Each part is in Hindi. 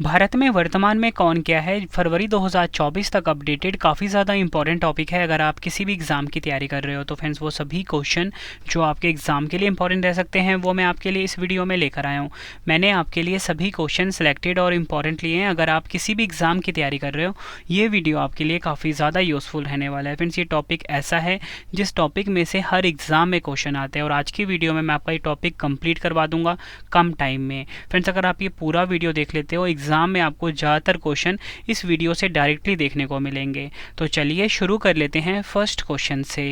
भारत में वर्तमान में कौन क्या है, फरवरी 2024 तक अपडेटेड काफ़ी ज़्यादा इंपॉर्टेंट टॉपिक है। अगर आप किसी भी एग्ज़ाम की तैयारी कर रहे हो तो फ्रेंड्स वो सभी क्वेश्चन जो आपके एग्ज़ाम के लिए इंपॉर्टेंट रह सकते हैं वो मैं आपके लिए इस वीडियो में लेकर आया हूँ। मैंने आपके लिए सभी क्वेश्चन सेलेक्टेड और इम्पॉर्टेंट लिए हैं। अगर आप किसी भी एग्ज़ाम की तैयारी कर रहे हो ये वीडियो आपके लिए काफ़ी ज़्यादा यूज़फुल रहने वाला है। फ्रेंड्स ये टॉपिक ऐसा है जिस टॉपिक में से हर एग्ज़ाम में क्वेश्चन आते हैं और आज की वीडियो में मैं आपका ये टॉपिक कंप्लीट करवा दूंगा कम टाइम में। फ्रेंड्स अगर आप ये पूरा वीडियो देख लेते हो एग्ज़ाम में आपको ज़्यादातर क्वेश्चन इस वीडियो से डायरेक्टली देखने को मिलेंगे। तो चलिए शुरू कर लेते हैं फर्स्ट क्वेश्चन से।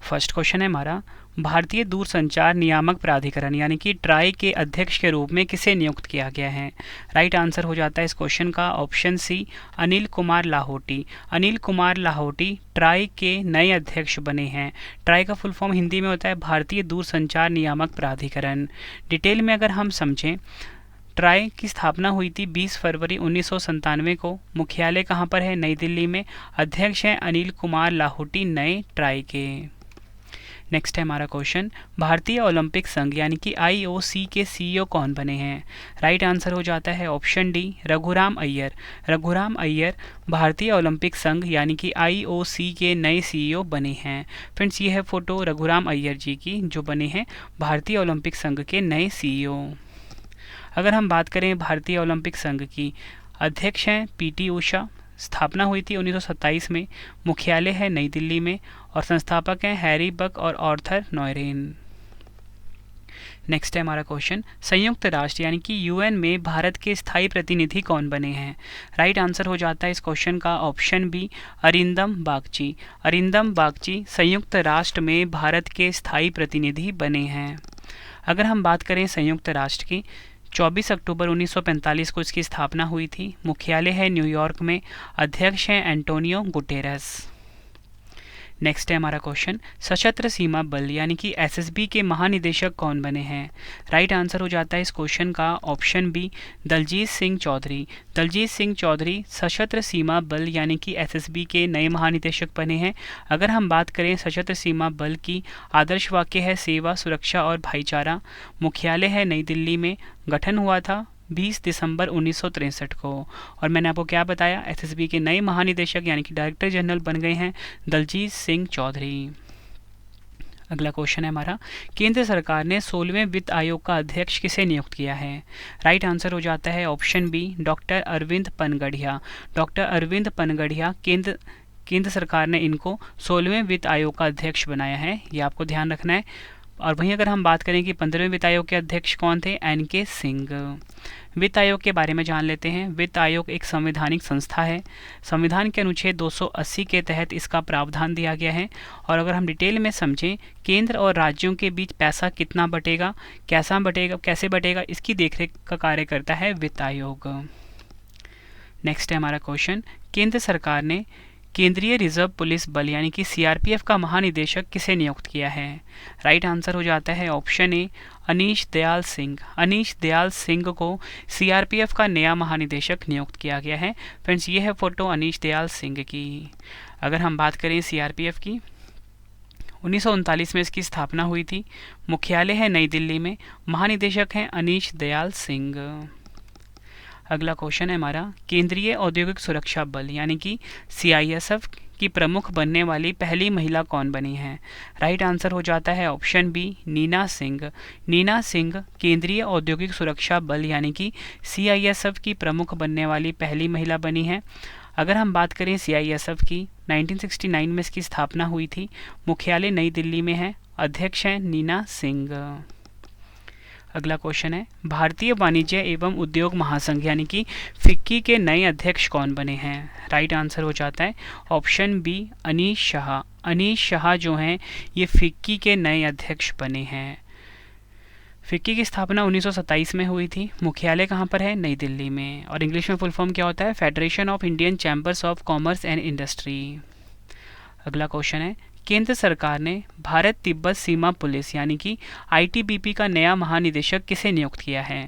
फर्स्ट क्वेश्चन है हमारा, भारतीय दूरसंचार नियामक प्राधिकरण यानी कि ट्राई के अध्यक्ष के रूप में किसे नियुक्त किया गया है। राइट आंसर हो जाता है इस क्वेश्चन का option C, Anil Kumar Lahoti. Anil Kumar Lahoti TRAI के नए अध्यक्ष बने हैं। ट्राई का फुल फॉर्म हिंदी में होता है भारतीय दूरसंचार नियामक प्राधिकरण। डिटेल में अगर हम समझें, ट्राई की स्थापना हुई थी 20 फरवरी 1997 को। मुख्यालय कहाँ पर है? नई दिल्ली में। अध्यक्ष हैं अनिल कुमार लाहोटी नए ट्राई के। नेक्स्ट है हमारा क्वेश्चन, भारतीय ओलंपिक संघ यानी कि आईओसी के सीईओ कौन बने हैं। राइट आंसर हो जाता है ऑप्शन डी, रघुराम अय्यर। रघुराम अय्यर भारतीय ओलंपिक संघ यानी कि आईओसी के नए सीईओ बने हैं। फ्रेंड्स ये है फोटो रघुराम अय्यर जी की जो बने हैं भारतीय ओलंपिक संघ के नए सीईओ। अगर हम बात करें भारतीय ओलंपिक संघ की, अध्यक्ष हैं पीटी उषा। स्थापना हुई थी 1927 में। मुख्यालय है नई दिल्ली में और संस्थापक हैं हैरी बक और आर्थर नॉयरेन। नेक्स्ट है हमारा क्वेश्चन, संयुक्त राष्ट्र यानी कि यूएन में भारत के स्थायी प्रतिनिधि कौन बने हैं। राइट आंसर हो जाता है इस क्वेश्चन का ऑप्शन बी, अरिंदम बागची। अरिंदम बागची संयुक्त राष्ट्र में भारत के स्थायी प्रतिनिधि बने हैं। अगर हम बात करें संयुक्त राष्ट्र की, 24 अक्टूबर 1945 को इसकी स्थापना हुई थी। मुख्यालय है न्यूयॉर्क में। अध्यक्ष हैं एंटोनियो गुटेरेस। नेक्स्ट है हमारा क्वेश्चन, सशस्त्र सीमा बल यानी कि एसएसबी के महानिदेशक कौन बने हैं। राइट आंसर हो जाता है इस क्वेश्चन का ऑप्शन बी, दलजीत सिंह चौधरी। दलजीत सिंह चौधरी सशस्त्र सीमा बल यानी कि एसएसबी के नए महानिदेशक बने हैं। अगर हम बात करें सशस्त्र सीमा बल की, आदर्श वाक्य है सेवा, सुरक्षा और भाईचारा। मुख्यालय है नई दिल्ली में। गठन हुआ था 20 दिसंबर 1963 को। और मैंने आपको क्या बताया, एसएसबी के नए महानिदेशक यानी कि डायरेक्टर जनरल बन गए हैं दलजीत सिंह चौधरी। अगला क्वेश्चन है हमारा, केंद्र सरकार ने 16वें वित्त आयोग का अध्यक्ष किसे नियुक्त किया है। राइट आंसर हो जाता है option B, doctor Arvind Panagariya. Doctor Arvind Panagariya केंद्र सरकार ने इनको 16वें वित्त आयोग का अध्यक्ष बनाया है, ये आपको ध्यान रखना है। और वहीं अगर हम बात करें कि 15वें वित्त आयोग के अध्यक्ष कौन थे, एनके सिंह। वित्त आयोग के बारे में जान लेते हैं। वित्त आयोग एक संवैधानिक संस्था है। संविधान के अनुच्छेद 280 के तहत इसका प्रावधान दिया गया है। और अगर हम डिटेल में समझें, केंद्र और राज्यों के बीच पैसा कितना बटेगा, कैसे बटेगा, इसकी देखरेख का कार्य करता है वित्त आयोग। नेक्स्ट है हमारा क्वेश्चन, केंद्र सरकार ने केंद्रीय रिजर्व पुलिस बल यानी कि सीआरपीएफ का महानिदेशक किसे नियुक्त किया है। राइट आंसर हो जाता है ऑप्शन ए, अनीश दयाल सिंह। अनीश दयाल सिंह को सीआरपीएफ का नया महानिदेशक नियुक्त किया गया है। फ्रेंड्स ये है फोटो अनीश दयाल सिंह की। अगर हम बात करें सीआरपीएफ की, 1939 में इसकी स्थापना हुई थी। मुख्यालय है नई दिल्ली में। महानिदेशक हैं अनीश दयाल सिंह। अगला क्वेश्चन है हमारा, केंद्रीय औद्योगिक सुरक्षा बल यानी कि सीआईएसएफ की प्रमुख बनने वाली पहली महिला कौन बनी है। राइट आंसर हो जाता है ऑप्शन बी, नीना सिंह। नीना सिंह केंद्रीय औद्योगिक सुरक्षा बल यानी कि सीआईएसएफ की प्रमुख बनने वाली पहली महिला बनी है। अगर हम बात करें सीआईएसएफ की, 1969 में इसकी स्थापना हुई थी। मुख्यालय नई दिल्ली में है। अध्यक्ष हैं नीना सिंह। अगला क्वेश्चन है, भारतीय वाणिज्य एवं उद्योग महासंघ यानी कि फिक्की के नए अध्यक्ष कौन बने हैं। राइट आंसर हो जाता है ऑप्शन बी, अनीश शाह। अनीश शाह जो हैं ये फिक्की के नए अध्यक्ष बने हैं। फिक्की की स्थापना 1927 में हुई थी। मुख्यालय कहाँ पर है, नई दिल्ली में। और इंग्लिश में फुल फॉर्म क्या होता है, federation of Indian chambers of commerce and industry. अगला क्वेश्चन है, केंद्र सरकार ने भारत तिब्बत सीमा पुलिस यानी कि आईटीबीपी का नया महानिदेशक किसे नियुक्त किया है।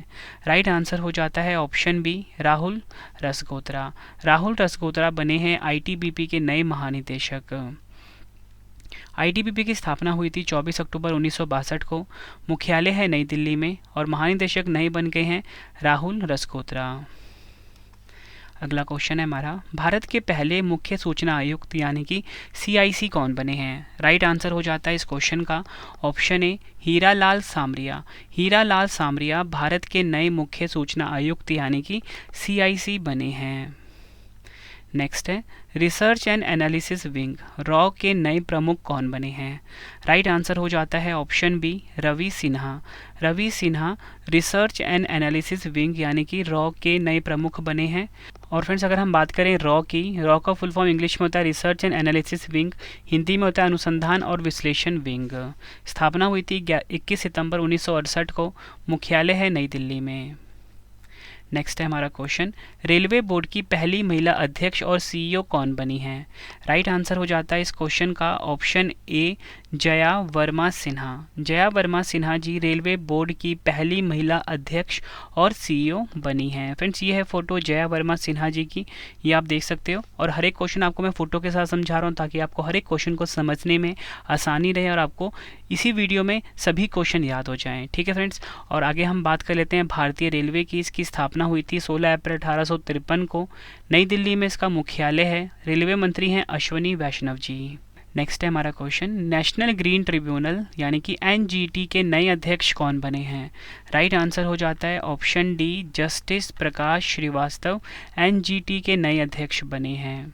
राइट आंसर हो जाता है ऑप्शन बी, राहुल रसगोत्रा। राहुल रसगोत्रा बने हैं आईटीबीपी के नए महानिदेशक। आईटीबीपी की स्थापना हुई थी 24 अक्टूबर 1962 को। मुख्यालय है नई दिल्ली में और महानिदेशक नए बन गए हैं राहुल रसगोत्रा। अगला क्वेश्चन है हमारा, भारत के पहले मुख्य सूचना आयुक्त यानी कि CIC कौन बने हैं? राइट आंसर हो जाता है इस क्वेश्चन का ऑप्शन ए हीरालाल सामरिया। हीरालाल सामरिया भारत के नए मुख्य सूचना आयुक्त यानी कि CIC बने हैं। नेक्स्ट है, research and analysis wing raw के नए प्रमुख कौन बने हैं? राइट आंसर हो जाता है option B Ravi Sinha. Ravi Sinha research and analysis wing यानी कि रॉ के नए प्रमुख बने हैं। और फ्रेंड्स अगर हम बात करें रॉ की, रॉ का फुल फॉर्म इंग्लिश में होता है research and analysis wing, Hindi में होता है अनुसंधान और विश्लेषण विंग। स्थापना हुई थी 21 सितंबर 1968 को, मुख्यालय है नई दिल्ली में। नेक्स्ट है हमारा क्वेश्चन, रेलवे बोर्ड की पहली महिला अध्यक्ष और CEO कौन बनी हैं? राइट आंसर हो जाता है इस क्वेश्चन का option A Jaya Verma Sinha. Jaya Verma Sinha ji railway board की पहली महिला अध्यक्ष और CEO बनी हैं। फ्रेंड्स ये है फोटो जया वर्मा सिन्हा जी की, ये आप देख सकते हो। और हर एक क्वेश्चन आपको मैं फोटो के साथ समझा रहा हूँ ताकि आपको हर एक क्वेश्चन को समझने में आसानी रहे और आपको इसी वीडियो में सभी क्वेश्चन याद हो जाएं। ठीक है फ्रेंड्स, और आगे हम बात कर लेते हैं भारतीय रेलवे की। इसकी स्थापना हुई थी 16 अप्रैल 1853 को, नई दिल्ली में इसका मुख्यालय है। रेलवे मंत्री हैं अश्वनी वैष्णव जी। नेक्स्ट है हमारा क्वेश्चन, नेशनल ग्रीन ट्रिब्यूनल यानी कि NGT के नए अध्यक्ष कौन बने हैं? राइट आंसर हो जाता है ऑप्शन डी जस्टिस प्रकाश श्रीवास्तव NGT के नए अध्यक्ष बने हैं।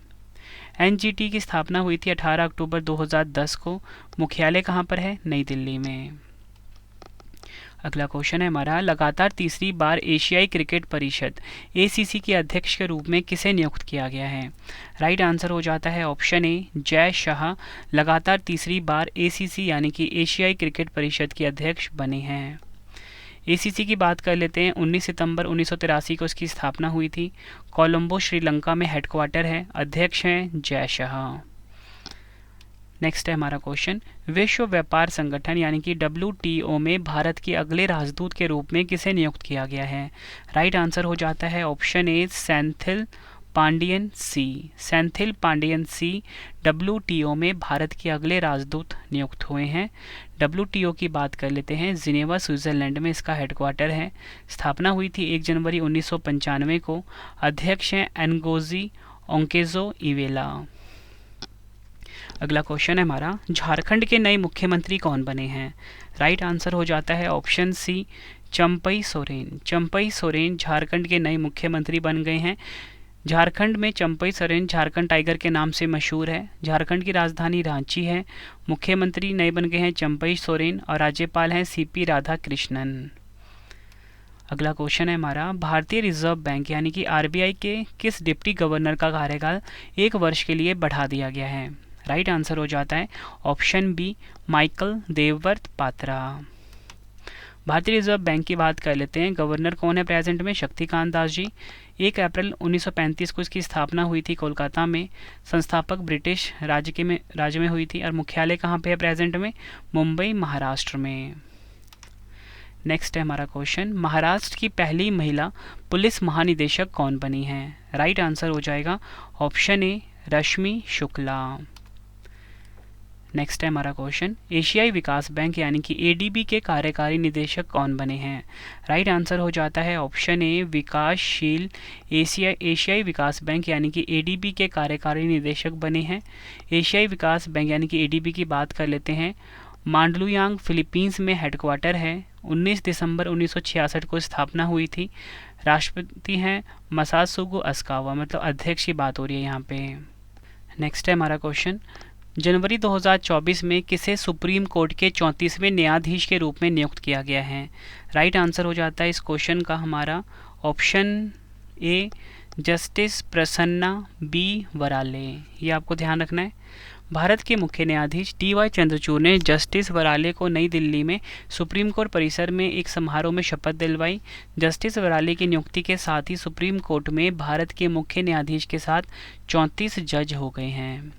NGT की स्थापना हुई थी 18 अक्टूबर 2010 को, मुख्यालय कहाँ पर है? नई दिल्ली में। अगला क्वेश्चन है हमारा, लगातार तीसरी बार एशियाई क्रिकेट परिषद ACC के अध्यक्ष के रूप में किसे नियुक्त किया गया है? राइट आंसर हो जाता है ऑप्शन ए जय शाह लगातार तीसरी बार ACC यानी कि एशियाई क्रिकेट परिषद के अध्यक्ष बने हैं। ACC की बात कर लेते हैं। 19 सितंबर 1983 को इसकी स्थापना हुई थी। कोलंबो श्रीलंका में हेडक्वार्टर है। अध्यक्ष हैं जय शाह। नेक्स्ट है हमारा क्वेश्चन, विश्व व्यापार संगठन यानी कि WTO में भारत के अगले राजदूत के रूप में किसे नियुक्त किया गया है? राइट आंसर हो जाता है option A Senthil Pandian C. Senthil Pandian C WTO में भारत के अगले राजदूत नियुक्त हुए हैं। WTO की बात कर लेते हैं। जिनेवा स्विट्जरलैंड में इसका हेडक्वार्टर है। स्थापना हुई थी 1 जनवरी 1995 को। अध्यक्ष हैं एनगोजी ओंकेजो इवेला। अगला क्वेश्चन है हमारा, झारखंड के नए मुख्यमंत्री कौन बने हैं? राइट आंसर हो जाता है ऑप्शन सी चंपई सोरेन। चंपई सोरेन झारखंड के नए मुख्यमंत्री बन गए हैं। झारखंड में चंपई सोरेन झारखंड टाइगर के नाम से मशहूर है। झारखंड की राजधानी रांची है। मुख्यमंत्री नए बन गए हैं चंपई सोरेन और राज्यपाल हैं CP राधाकृष्णन। अगला क्वेश्चन है हमारा, भारतीय रिजर्व बैंक यानी कि RBI के किस डिप्टी गवर्नर का कार्यकाल 1 वर्ष के लिए बढ़ा दिया गया है? राइट आंसर हो जाता है option B Michael Debabrata Patra. भारतीय रिजर्व बैंक की बात कर लेते हैं। गवर्नर कौन है प्रेजेंट में? शक्तिकांत दास जी। 1 अप्रैल 1935 को इसकी स्थापना हुई थी कोलकाता में। संस्थापक ब्रिटिश राज्य में हुई थी और मुख्यालय कहाँ पे है प्रेजेंट में? मुंबई महाराष्ट्र में। नेक्स्ट है हमारा क्वेश्चन, महाराष्ट्र की पहली महिला पुलिस महानिदेशक कौन बनी है? राइट आंसर हो जाएगा ऑप्शन ए रश्मि शुक्ला। नेक्स्ट है हमारा क्वेश्चन, एशियाई विकास बैंक यानी कि ADB के कार्यकारी निदेशक कौन बने हैं? राइट आंसर हो जाता है ऑप्शन ए विकासशील एशियाई विकास बैंक यानी कि ADB के कार्यकारी निदेशक बने हैं। एशियाई विकास बैंक यानी कि ADB की बात कर लेते हैं। मांडलुयांग फिलीपींस में हेडक्वार्टर है। 19 दिसंबर 1966 को स्थापना हुई थी। राष्ट्रपति हैं मसात्सुगो अस्कावा, मतलब अध्यक्ष की बात हो रही है यहाँ पे। नेक्स्ट है हमारा क्वेश्चन, जनवरी 2024 में किसे सुप्रीम कोर्ट के 34वें न्यायाधीश के रूप में नियुक्त किया गया है? राइट आंसर हो जाता है इस क्वेश्चन का हमारा option A justice Prasanna B वराले। ये आपको ध्यान रखना है। भारत के मुख्य न्यायाधीश DY चंद्रचूड़ ने जस्टिस वराले को नई दिल्ली में सुप्रीम कोर्ट परिसर में एक समारोह में शपथ दिलवाई। जस्टिस वराले की नियुक्ति के साथ ही सुप्रीम कोर्ट में भारत के मुख्य न्यायाधीश के साथ 34 जज हो गए हैं।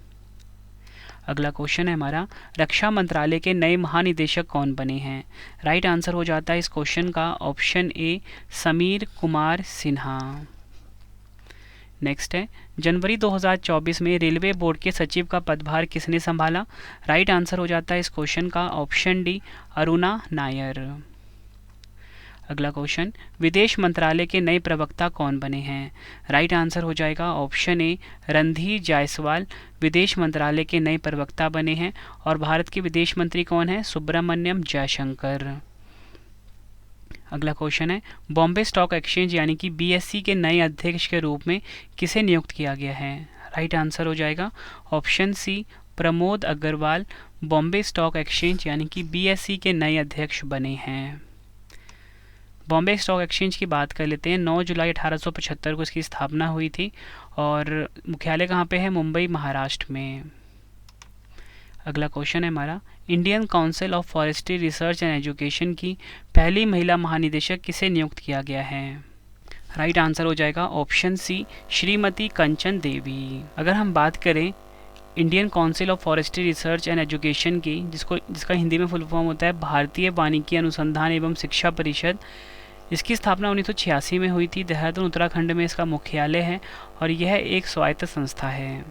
अगला क्वेश्चन है हमारा, रक्षा मंत्रालय के नए महानिदेशक कौन बने हैं? राइट आंसर हो जाता है इस क्वेश्चन का ऑप्शन ए समीर कुमार सिन्हा। नेक्स्ट है, जनवरी 2024 में रेलवे बोर्ड के सचिव का पदभार किसने संभाला? राइट आंसर हो जाता है इस क्वेश्चन का ऑप्शन डी अरुणा नायर। अगला क्वेश्चन, विदेश मंत्रालय के नए प्रवक्ता कौन बने हैं? राइट आंसर हो जाएगा ऑप्शन ए रणधीर जायसवाल विदेश मंत्रालय के नए प्रवक्ता बने हैं। और भारत के विदेश मंत्री कौन है? सुब्रमण्यम जयशंकर। अगला क्वेश्चन है, बॉम्बे स्टॉक एक्सचेंज यानी कि बीएसई के नए अध्यक्ष के रूप में किसे नियुक्त किया गया है? राइट आंसर हो जाएगा option C Pramod Agarwal Bombay stock exchange यानी कि बीएसई के नए अध्यक्ष बने हैं। बॉम्बे स्टॉक एक्सचेंज की बात कर लेते हैं। 9 जुलाई 1875 को इसकी स्थापना हुई थी और मुख्यालय कहाँ पे है? मुंबई महाराष्ट्र में। अगला क्वेश्चन है हमारा, Indian council of forestry research and education की पहली महिला महानिदेशक किसे नियुक्त किया गया है? राइट आंसर हो जाएगा ऑप्शन सी श्रीमती कंचन देवी। अगर हम बात करें Indian council of forestry research and education की, जिसका हिंदी में फुल फॉर्म होता है भारतीय वानिकी अनुसंधान एवं शिक्षा परिषद, इसकी स्थापना 1986 में हुई थी। देहरादून उत्तराखंड में इसका मुख्यालय है और यह एक स्वायत्त संस्था है।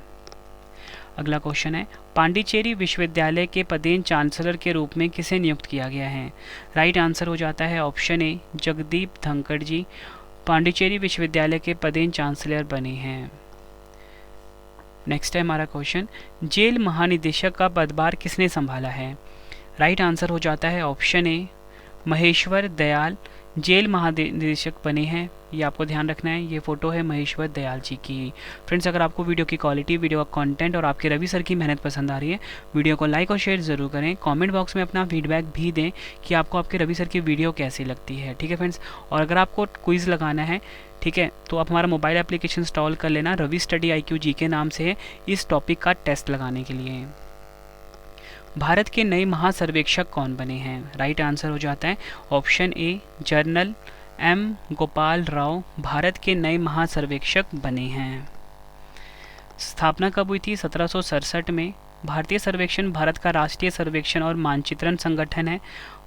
अगला क्वेश्चन है, पांडिचेरी विश्वविद्यालय के पदेन चांसलर के रूप में किसे नियुक्त किया गया है? राइट आंसर हो जाता है ऑप्शन ए जगदीप धनखड़ जी पांडिचेरी विश्वविद्यालय के पदेन चांसलर बने हैं। नेक्स्ट है हमारा क्वेश्चन, जेल महानिदेशक का पदभार किसने संभाला है? राइट आंसर हो जाता है option A Maheshwar Dayal jail महानिदेशक बने हैं। ये आपको ध्यान रखना है। ये फोटो है महेश्वर दयाल जी की। फ्रेंड्स, अगर आपको वीडियो की क्वालिटी, वीडियो का कंटेंट और आपके रवि सर की मेहनत पसंद आ रही है, वीडियो को लाइक और शेयर ज़रूर करें। कमेंट बॉक्स में अपना फीडबैक भी दें कि आपको आपके रवि सर की वीडियो कैसी लगती है। ठीक है फ्रेंड्स, और अगर आपको क्विज़ लगाना है, ठीक है, तो आप हमारा मोबाइल एप्लीकेशन इंस्टॉल कर लेना। रवि स्टडी IQ जी के नाम से है इस टॉपिक का टेस्ट लगाने के लिए। भारत के नए महासर्वेक्षक कौन बने हैं? राइट आंसर हो जाता है option a general M Gopal Rao Bharat के नए महासर्वेक्षक बने हैं। स्थापना कब हुई थी? 1767 में। भारतीय सर्वेक्षण भारत का राष्ट्रीय सर्वेक्षण और मानचित्रण संगठन है।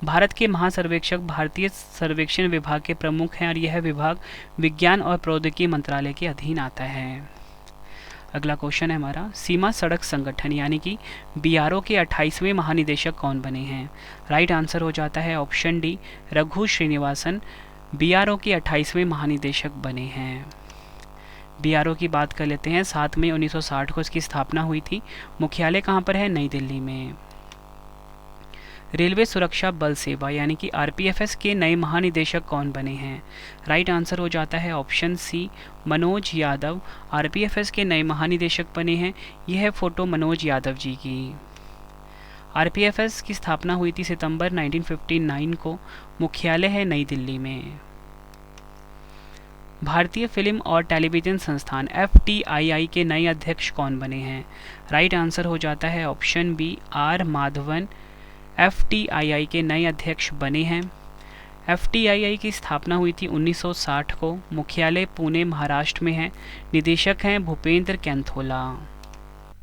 भारत के महासर्वेक्षक भारतीय सर्वेक्षण विभाग के प्रमुख हैं और यह विभाग विज्ञान और प्रौद्योगिकी मंत्रालय के अधीन आता है। अगला क्वेश्चन है हमारा, सीमा सड़क संगठन यानी कि BRO के 28वें महानिदेशक कौन बने हैं? राइट आंसर हो जाता है option D Raghu Srinivasan BRO के 28वें महानिदेशक बने हैं। BRO की बात कर लेते हैं। 7 मई 1960 को इसकी स्थापना हुई थी। मुख्यालय कहाँ पर है? नई दिल्ली में। रेलवे सुरक्षा बल सेवा यानी कि RPFS के नए महानिदेशक कौन बने हैं? राइट आंसर हो जाता है option C Manoj Yadav RPFS के नए महानिदेशक बने हैं। यह है फोटो मनोज यादव जी की। RPFS की स्थापना हुई थी सितंबर 1959 को। मुख्यालय है नई दिल्ली में। भारतीय फिल्म और टेलीविज़न संस्थान FTII के नए अध्यक्ष कौन बने हैं? राइट आंसर हो जाता है option B R Madhavan FTII के नए अध्यक्ष बने हैं। FTII की स्थापना हुई थी 1960 को। मुख्यालय पुणे महाराष्ट्र में है। निदेशक हैं भूपेंद्र कैंथोला।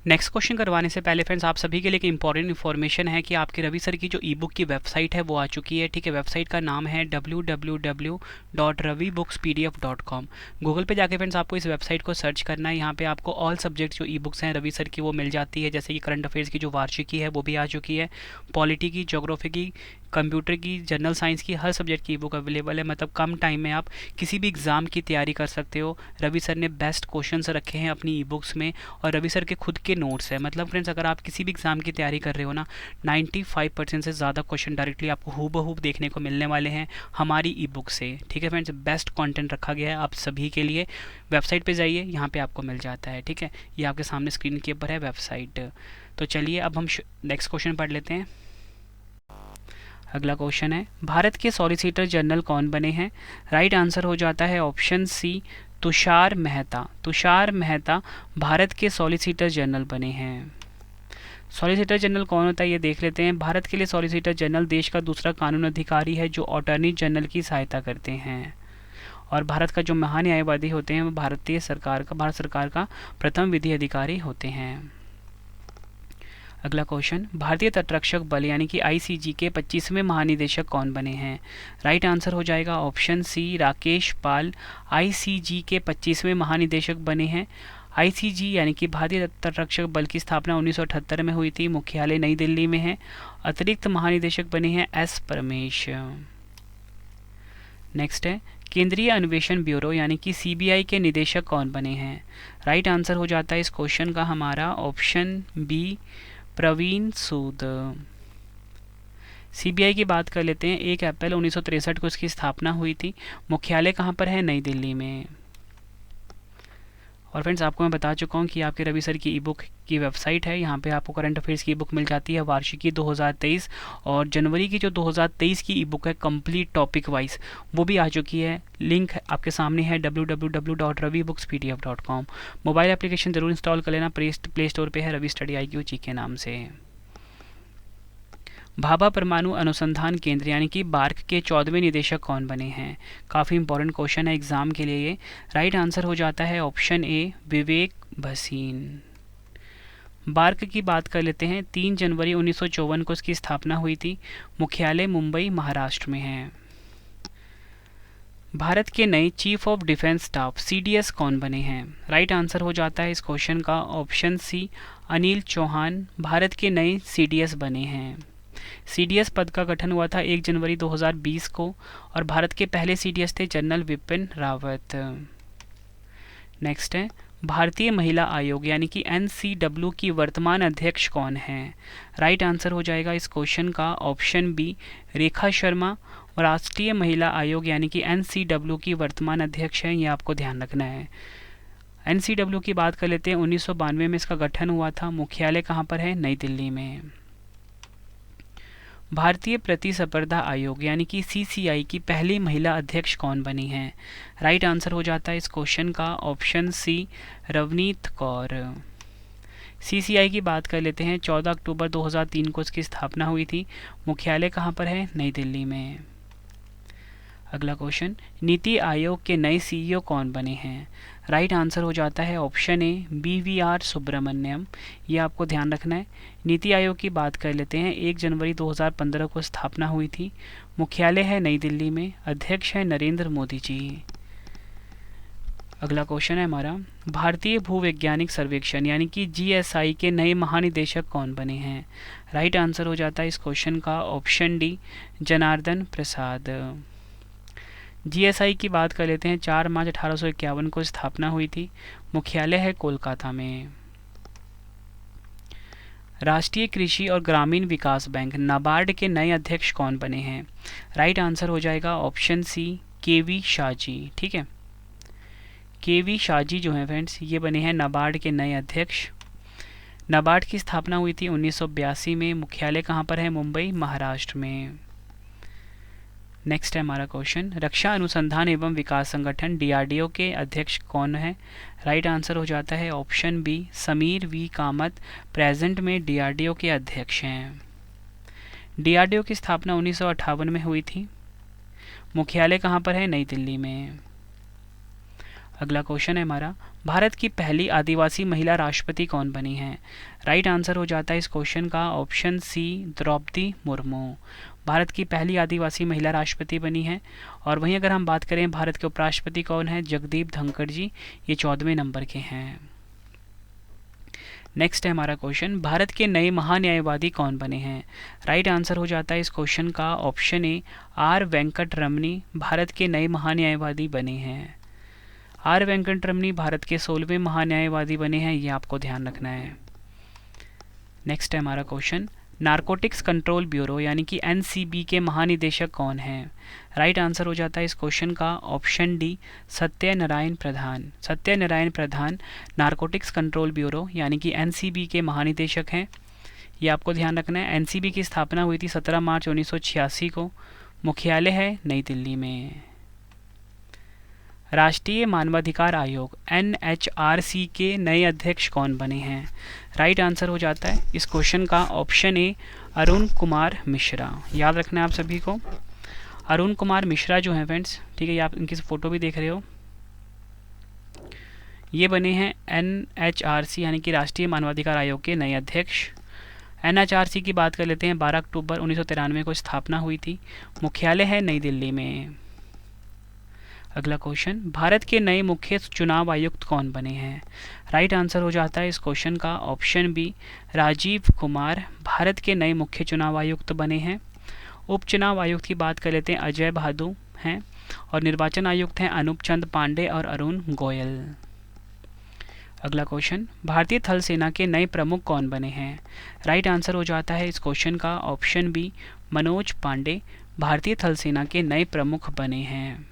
नेक्स्ट क्वेश्चन करवाने से पहले फ्रेंड्स, आप सभी के लिए एक इंपॉर्टेंट इन्फॉर्मेशन है कि आपके रवि सर की जो ई-बुक की वेबसाइट है वो आ चुकी है। ठीक है, वेबसाइट का नाम है www.ravibooks.pdf.com। गूगल पे जाके फ्रेंड्स आपको इस वेबसाइट को सर्च करना है। यहाँ पे आपको ऑल सब्जेक्ट जो ई बुक्स हैं रवि सर की वो मिल जाती है। जैसे कि करंट अफेयर्स की जो वार्षिकी है वो भी आ चुकी है। पॉलिटी की, ज्योग्राफी की, कंप्यूटर की, जनरल साइंस की, हर सब्जेक्ट की ई बुक अवेलेबल है। मतलब कम टाइम में आप किसी भी एग्ज़ाम की तैयारी कर सकते हो। रवि सर ने बेस्ट क्वेश्चंस रखे हैं अपनी ई बुक्स में और रवि सर के खुद के नोट्स है। मतलब फ्रेंड्स, अगर आप किसी भी एग्ज़ाम की तैयारी कर रहे हो ना, 95% से ज़्यादा क्वेश्चन डायरेक्टली आपको हूबहू देखने को मिलने वाले हैं हमारी ई बुक से। ठीक है फ्रेंड्स, बेस्ट कंटेंट रखा गया है आप सभी के लिए। वेबसाइट पे जाइए, यहाँ पे आपको मिल जाता है। ठीक है, ये आपके सामने स्क्रीन के ऊपर है वेबसाइट। तो चलिए अब हम नेक्स्ट क्वेश्चन पढ़ लेते हैं। अगला क्वेश्चन है, भारत के सॉलिसिटर जनरल कौन बने हैं? राइट आंसर हो जाता है ऑप्शन सी तुषार मेहता। तुषार मेहता भारत के सॉलिसिटर जनरल बने हैं। सॉलिसिटर जनरल कौन होता है ये देख लेते हैं। भारत के लिए सॉलिसिटर जनरल देश का दूसरा कानून अधिकारी है जो अटॉर्नी जनरल की सहायता करते हैं। और भारत का जो महान्यायवादी होते हैं वो भारत सरकार का प्रथम विधि अधिकारी होते हैं। अगला क्वेश्चन, भारतीय तटरक्षक बल यानी कि ICG के 25वें महानिदेशक कौन बने हैं? राइट आंसर हो जाएगा ऑप्शन सी राकेश पाल ICG के 25वें महानिदेशक बने हैं। ICG यानी कि भारतीय तटरक्षक बल की स्थापना 1978 में हुई थी। मुख्यालय नई दिल्ली में है। अतिरिक्त महानिदेशक बने हैं S परमेश। नेक्स्ट है केंद्रीय अन्वेषण ब्यूरो यानी कि सीबीआई के निदेशक कौन बने हैं? राइट आंसर हो जाता है इस क्वेश्चन का हमारा ऑप्शन बी, प्रवीण सूद। सीबीआई की बात कर लेते हैं। 1 अप्रैल 1963 को इसकी स्थापना हुई थी। मुख्यालय कहाँ पर है? नई दिल्ली में। और फ्रेंड्स आपको मैं बता चुका हूँ कि आपके रवि सर की ई बुक की वेबसाइट है, यहाँ पे आपको करंट अफेयर्स की ई बुक मिल जाती है, वार्षिकी 2023 और जनवरी की जो 2023 की ई बुक है कंप्लीट टॉपिक वाइज, वो भी आ चुकी है। लिंक आपके सामने है www.ravibookspdf.com। मोबाइल एप्लीकेशन जरूर इंस्टॉल कर लेना, प्ले स्टोर पर है, रवि स्टडी IQ जी के नाम से। भाभा परमाणु अनुसंधान केंद्र यानी कि बार्क के 14वें निदेशक कौन बने हैं? काफ़ी इंपॉर्टेंट क्वेश्चन है एग्जाम के लिए ये। राइट आंसर हो जाता है option A, Vivek Bhasin. BARC की बात कर लेते हैं। 3 जनवरी 1954 को इसकी स्थापना हुई थी। मुख्यालय मुंबई महाराष्ट्र में है। भारत के नए chief of defence staff CDS कौन बने हैं? राइट आंसर हो जाता है इस क्वेश्चन का ऑप्शन सी, अनिल चौहान भारत के नए CDS बने हैं। CDS पद का गठन हुआ था 1 जनवरी 2020 को और भारत के पहले CDS थे जनरल विपिन रावत। नेक्स्ट है भारतीय महिला आयोग यानी कि NCW की वर्तमान अध्यक्ष कौन है? राइट आंसर हो जाएगा इस क्वेश्चन का ऑप्शन बी, रेखा शर्मा। और राष्ट्रीय महिला आयोग यानी कि NCW की वर्तमान अध्यक्ष है, ये आपको ध्यान रखना है। NCW की बात कर लेते हैं। 1992 में इसका गठन हुआ था। मुख्यालय कहाँ पर है? नई दिल्ली में। भारतीय प्रतिस्पर्धा आयोग यानी कि CCI की पहली महिला अध्यक्ष कौन बनी हैं? राइट आंसर हो जाता है इस क्वेश्चन का option C, Ravneet Kaur. CCI की बात कर लेते हैं। 14 अक्टूबर 2003 को इसकी स्थापना हुई थी। मुख्यालय कहाँ पर है? नई दिल्ली में। अगला क्वेश्चन, नीति आयोग के नए CEO कौन बने हैं? राइट आंसर हो जाता है ऑप्शन ए, BVR सुब्रमण्यम। ये आपको ध्यान रखना है। नीति आयोग की बात कर लेते हैं। 1 जनवरी 2015 को स्थापना हुई थी। मुख्यालय है नई दिल्ली में। अध्यक्ष है नरेंद्र मोदी जी। अगला क्वेश्चन है हमारा, भारतीय भूवैज्ञानिक सर्वेक्षण यानी कि GSI के नए महानिदेशक कौन बने हैं? राइट आंसर हो जाता है इस क्वेश्चन का ऑप्शन डी, जनार्दन प्रसाद। GSI की बात कर लेते हैं। 4 मार्च 1851 को स्थापना हुई थी। मुख्यालय है कोलकाता में। राष्ट्रीय कृषि और ग्रामीण विकास बैंक नाबार्ड के नए अध्यक्ष कौन बने हैं? राइट आंसर हो जाएगा ऑप्शन सी, KV शाह जी। ठीक है, KV शाह जी जो हैं फ्रेंड्स, ये बने हैं नाबार्ड के नए अध्यक्ष। नाबार्ड की स्थापना हुई थी 1982 में। मुख्यालय कहाँ पर है? मुंबई महाराष्ट्र में। नेक्स्ट है हमारा क्वेश्चन, रक्षा अनुसंधान एवं विकास संगठन DRDO के अध्यक्ष कौन है? राइट आंसर हो जाता है option B, Sameer V Kamat present में DRDO के अध्यक्ष हैं। DRDO की स्थापना 1958 में हुई थी। मुख्यालय कहाँ पर है? नई दिल्ली में। अगला क्वेश्चन है हमारा, भारत की पहली आदिवासी महिला राष्ट्रपति कौन बनी हैं? राइट आंसर हो जाता है इस क्वेश्चन का ऑप्शन सी, द्रौपदी मुर्मू। भारत की पहली आदिवासी महिला राष्ट्रपति बनी है। और वहीं अगर हम बात करें भारत के उपराष्ट्रपति कौन है? जगदीप धनखड़ जी, ये 14वें नंबर के हैं। नेक्स्ट है हमारा क्वेश्चन, भारत के नए महान्यायवादी कौन बने हैं? राइट आंसर हो जाता है इस क्वेश्चन का ऑप्शन ए, R वेंकट रमनी भारत के नए महान्यायवादी बने हैं। R वेंकट रमनी भारत के 16वें महान्यायवादी बने हैं, ये आपको ध्यान रखना है। नेक्स्ट है हमारा क्वेश्चन, नारकोटिक्स कंट्रोल ब्यूरो यानी कि NCB के महानिदेशक कौन हैं? राइट आंसर हो जाता है इस क्वेश्चन का ऑप्शन डी, सत्यनारायण प्रधान। सत्यनारायण प्रधान नारकोटिक्स कंट्रोल ब्यूरो यानी कि NCB के महानिदेशक हैं, ये आपको ध्यान रखना है। NCB की स्थापना हुई थी 17 मार्च 1986 को। मुख्यालय है नई दिल्ली में। राष्ट्रीय मानवाधिकार आयोग NHRC के नए अध्यक्ष कौन बने हैं? राइट आंसर हो जाता है इस क्वेश्चन का ऑप्शन ए, अरुण कुमार मिश्रा। याद रखना है आप सभी को। अरुण कुमार मिश्रा जो हैं फ्रेंड्स, ठीक है, ये आप इनकी फोटो भी देख रहे हो, ये बने हैं NHRC यानी कि राष्ट्रीय मानवाधिकार आयोग के नए अध्यक्ष। NHRC की बात कर लेते हैं। 12 अक्टूबर 1993 को स्थापना हुई थी। मुख्यालय है नई दिल्ली में। अगला क्वेश्चन, भारत के नए मुख्य चुनाव आयुक्त कौन बने हैं? राइट आंसर हो जाता है इस क्वेश्चन का ऑप्शन बी, राजीव कुमार भारत के नए मुख्य चुनाव आयुक्त बने हैं। उपचुनाव आयुक्त की बात कर लेते हैं। अजय बहादुर हैं और निर्वाचन आयुक्त हैं अनूप चंद पांडे और अरुण गोयल। अगला क्वेश्चन, भारतीय थल सेना के नए प्रमुख कौन बने हैं? राइट आंसर हो जाता है इस क्वेश्चन का ऑप्शन बी, मनोज पांडे भारतीय थल सेना के नए प्रमुख बने हैं।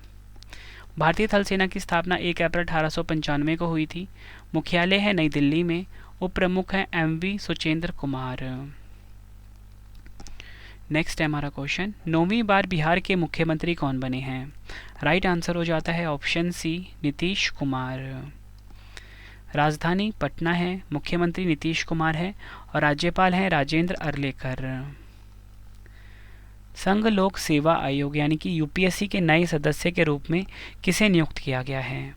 भारतीय थल सेना की स्थापना 1 अप्रैल 1895 को हुई थी। मुख्यालय है नई दिल्ली में। उप प्रमुख हैं MV सुचेंद्र कुमार। नेक्स्ट है हमारा क्वेश्चन, 9वीं बार बिहार के मुख्यमंत्री कौन बने हैं? राइट आंसर हो जाता है ऑप्शन सी, नीतीश कुमार। राजधानी पटना है, मुख्यमंत्री नीतीश कुमार है और राज्यपाल हैं राजेंद्र अरलेकर। संघ लोक सेवा आयोग यानी कि UPSC के नए सदस्य के रूप में किसे नियुक्त किया गया है?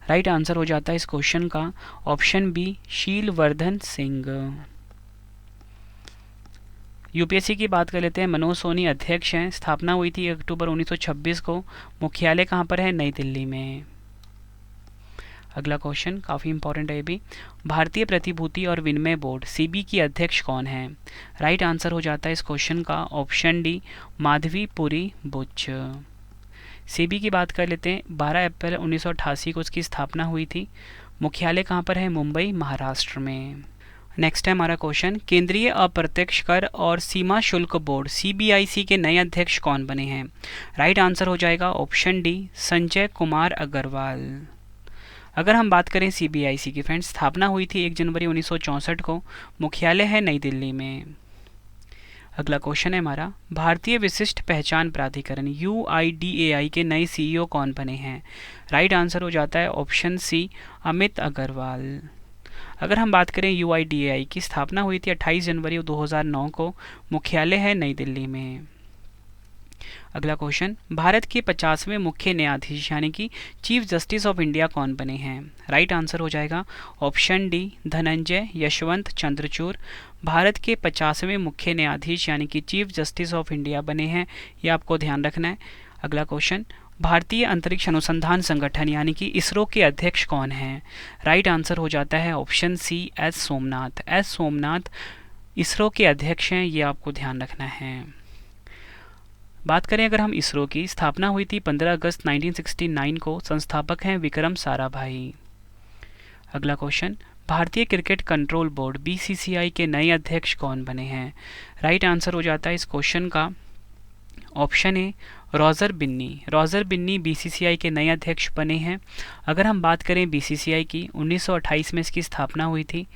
राइट आंसर हो जाता है इस क्वेश्चन का option B, Sheelvardhan Singh. UPSC की बात कर लेते हैं। मनोज सोनी अध्यक्ष हैं। स्थापना हुई थी 1 अक्टूबर 1926 को। मुख्यालय कहाँ पर है? नई दिल्ली में। अगला क्वेश्चन काफ़ी इंपॉर्टेंट है ये भी। भारतीय प्रतिभूति और विनिमय बोर्ड CB की अध्यक्ष कौन है? राइट आंसर हो जाता है इस क्वेश्चन का option D, Madhabi Puri Buch. CB की बात कर लेते हैं। 12 अप्रैल 1988 को उसकी स्थापना हुई थी। मुख्यालय कहाँ पर है? मुंबई, महाराष्ट्र में। नेक्स्ट है हमारा क्वेश्चन, केंद्रीय अप्रत्यक्ष कर और सीमा शुल्क बोर्ड CBIC के नए अध्यक्ष कौन बने हैं? राइट आंसर हो जाएगा ऑप्शन डी, संजय कुमार अग्रवाल। अगर हम बात करें CBIC की फ्रेंड्स, स्थापना हुई थी 1 जनवरी 1964 को। मुख्यालय है नई दिल्ली में। अगला क्वेश्चन है हमारा, भारतीय विशिष्ट पहचान प्राधिकरण UIDAI के नए CEO कौन बने हैं? राइट आंसर हो जाता है ऑप्शन सी, अमित अग्रवाल। अगर हम बात करें UIDAI की, स्थापना हुई थी 28 जनवरी 2009 को। मुख्यालय है नई दिल्ली में। अगला क्वेश्चन, भारत के 50वें मुख्य न्यायाधीश यानी कि चीफ जस्टिस ऑफ इंडिया कौन बने हैं? राइट आंसर हो जाएगा ऑप्शन डी, धनंजय यशवंत चंद्रचूड़। भारत के 50वें मुख्य न्यायाधीश यानी कि चीफ जस्टिस ऑफ इंडिया बने हैं, ये आपको ध्यान रखना है। अगला क्वेश्चन, भारतीय अंतरिक्ष अनुसंधान संगठन यानी कि ISRO के अध्यक्ष कौन हैं? राइट आंसर हो जाता है option C, S Somanath. S Somanath ISRO के अध्यक्ष हैं, ये आपको ध्यान रखना है। बात करें अगर हम ISRO की, स्थापना हुई थी 15 अगस्त 1969 को। संस्थापक हैं विक्रम साराभाई। अगला क्वेश्चन, भारतीय क्रिकेट कंट्रोल बोर्ड BCCI के नए अध्यक्ष कौन बने हैं? राइट आंसर हो जाता है इस क्वेश्चन का option A, Roger Binny. Roger Binny BCCI के नए अध्यक्ष बने हैं। अगर हम बात करें BCCI की, 1928 में इसकी स्थापना हुई थी।